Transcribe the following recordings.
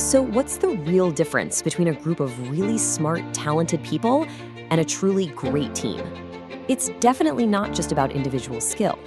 So, what's the real difference between a group of really smart, talented people and a truly great team? It's definitely not just about individual skill.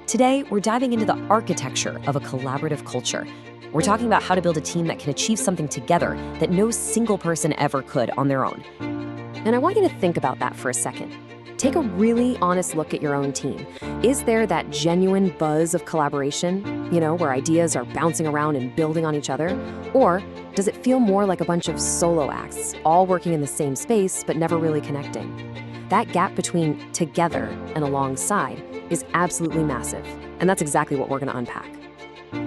Today, we're diving into the architecture of a collaborative culture. We're talking about how to build a team that can achieve something together that no single person ever could on their own. And I want you to think about that for a second. Take a really honest look at your own team. Is there that genuine buzz of collaboration, where ideas are bouncing around and building on each other? Or does it feel more like a bunch of solo acts, all working in the same space but never really connecting? That gap between together and alongside is absolutely massive, and that's exactly what we're going to unpack.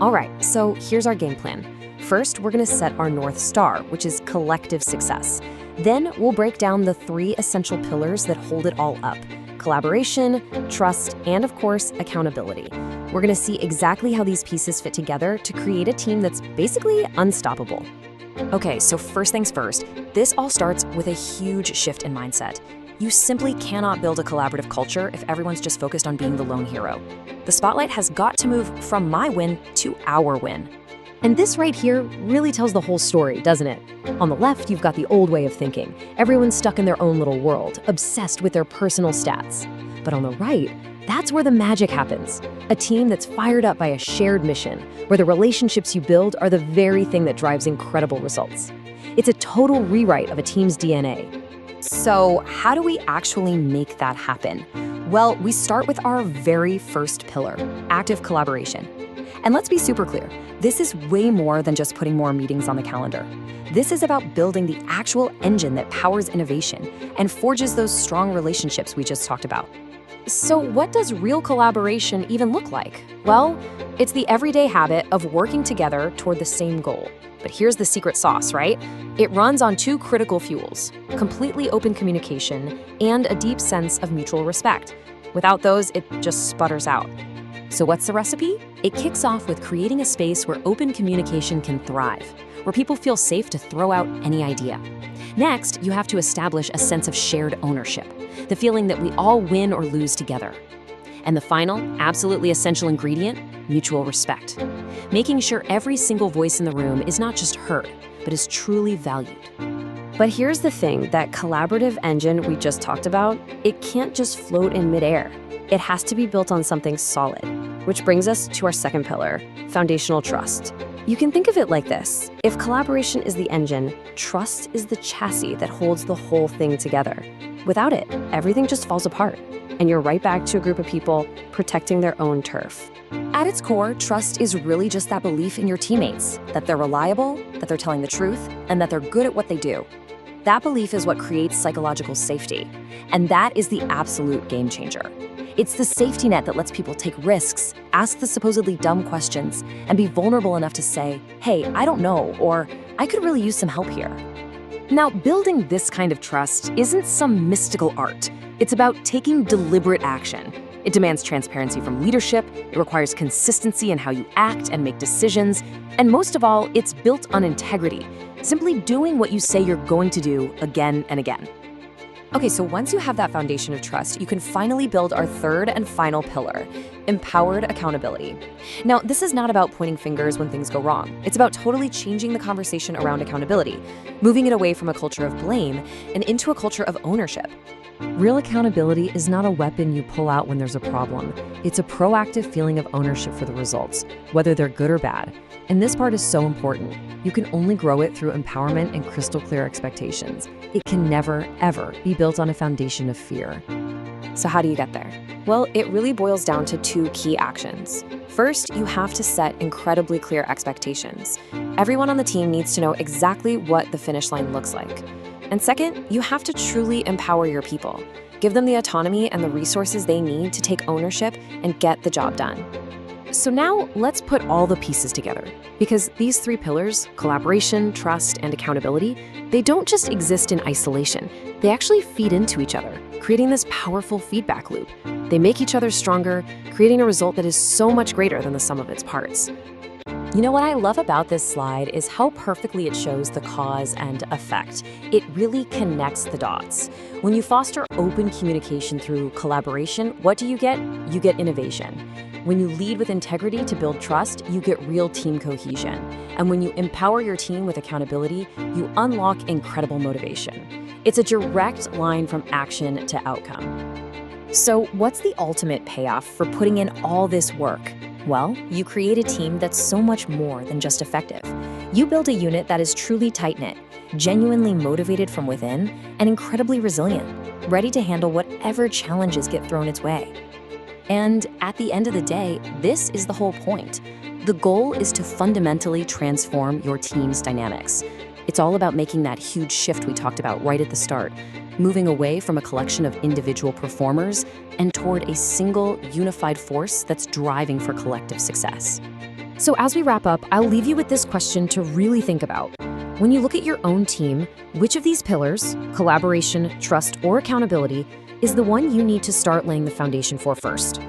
All right, so here's our game plan. First, we're going to set our North Star, which is collective success. Then we'll break down the 3 essential pillars that hold it all up: collaboration, trust, and of course, accountability. We're going to see exactly how these pieces fit together to create a team that's basically unstoppable. Okay, so first things first, this all starts with a huge shift in mindset. You simply cannot build a collaborative culture if everyone's just focused on being the lone hero. The spotlight has got to move from my win to our win. And this right here really tells the whole story, doesn't it? On the left, you've got the old way of thinking. Everyone's stuck in their own little world, obsessed with their personal stats. But on the right, that's where the magic happens. A team that's fired up by a shared mission, where the relationships you build are the very thing that drives incredible results. It's a total rewrite of a team's DNA. So how do we actually make that happen? Well, we start with our very first pillar, active collaboration. And let's be super clear, this is way more than just putting more meetings on the calendar. This is about building the actual engine that powers innovation and forges those strong relationships we just talked about. So what does real collaboration even look like? Well, it's the everyday habit of working together toward the same goal. But here's the secret sauce, right? It runs on 2 critical fuels: completely open communication and a deep sense of mutual respect. Without those, it just sputters out. So what's the recipe? It kicks off with creating a space where open communication can thrive, where people feel safe to throw out any idea. Next, you have to establish a sense of shared ownership, the feeling that we all win or lose together. And the final, absolutely essential ingredient, mutual respect. Making sure every single voice in the room is not just heard, but is truly valued. But here's the thing, that collaborative engine we just talked about, it can't just float in midair. It has to be built on something solid, which brings us to our second pillar, foundational trust. You can think of it like this. If collaboration is the engine, trust is the chassis that holds the whole thing together. Without it, everything just falls apart, and you're right back to a group of people protecting their own turf. At its core, trust is really just that belief in your teammates, that they're reliable, that they're telling the truth, and that they're good at what they do. That belief is what creates psychological safety, and that is the absolute game changer. It's the safety net that lets people take risks, ask the supposedly dumb questions, and be vulnerable enough to say, "Hey, I don't know," or "I could really use some help here." Now, building this kind of trust isn't some mystical art. It's about taking deliberate action. It demands transparency from leadership, it requires consistency in how you act and make decisions, and most of all, it's built on integrity, simply doing what you say you're going to do again and again. Okay, so once you have that foundation of trust, you can finally build our third and final pillar, empowered accountability. Now, this is not about pointing fingers when things go wrong. It's about totally changing the conversation around accountability, moving it away from a culture of blame and into a culture of ownership. Real accountability is not a weapon you pull out when there's a problem. It's a proactive feeling of ownership for the results, whether they're good or bad. And this part is so important. You can only grow it through empowerment and crystal clear expectations. It can never, ever be built on a foundation of fear. So how do you get there? Well, it really boils down to 2 key actions. First, you have to set incredibly clear expectations. Everyone on the team needs to know exactly what the finish line looks like. And second, you have to truly empower your people. Give them the autonomy and the resources they need to take ownership and get the job done. So now let's put all the pieces together, because these 3 pillars, collaboration, trust, and accountability, they don't just exist in isolation. They actually feed into each other, creating this powerful feedback loop. They make each other stronger, creating a result that is so much greater than the sum of its parts. You know what I love about this slide is how perfectly it shows the cause and effect. It really connects the dots. When you foster open communication through collaboration, what do? You get innovation. When you lead with integrity to build trust, you get real team cohesion. And when you empower your team with accountability, you unlock incredible motivation. It's a direct line from action to outcome. So, what's the ultimate payoff for putting in all this work? Well, you create a team that's so much more than just effective. You build a unit that is truly tight-knit, genuinely motivated from within, and incredibly resilient, ready to handle whatever challenges get thrown its way. And at the end of the day, this is the whole point. The goal is to fundamentally transform your team's dynamics. It's all about making that huge shift we talked about right at the start, moving away from a collection of individual performers and toward a single, unified force that's driving for collective success. So as we wrap up, I'll leave you with this question to really think about. When you look at your own team, which of these pillars, collaboration, trust, or accountability, is the one you need to start laying the foundation for first?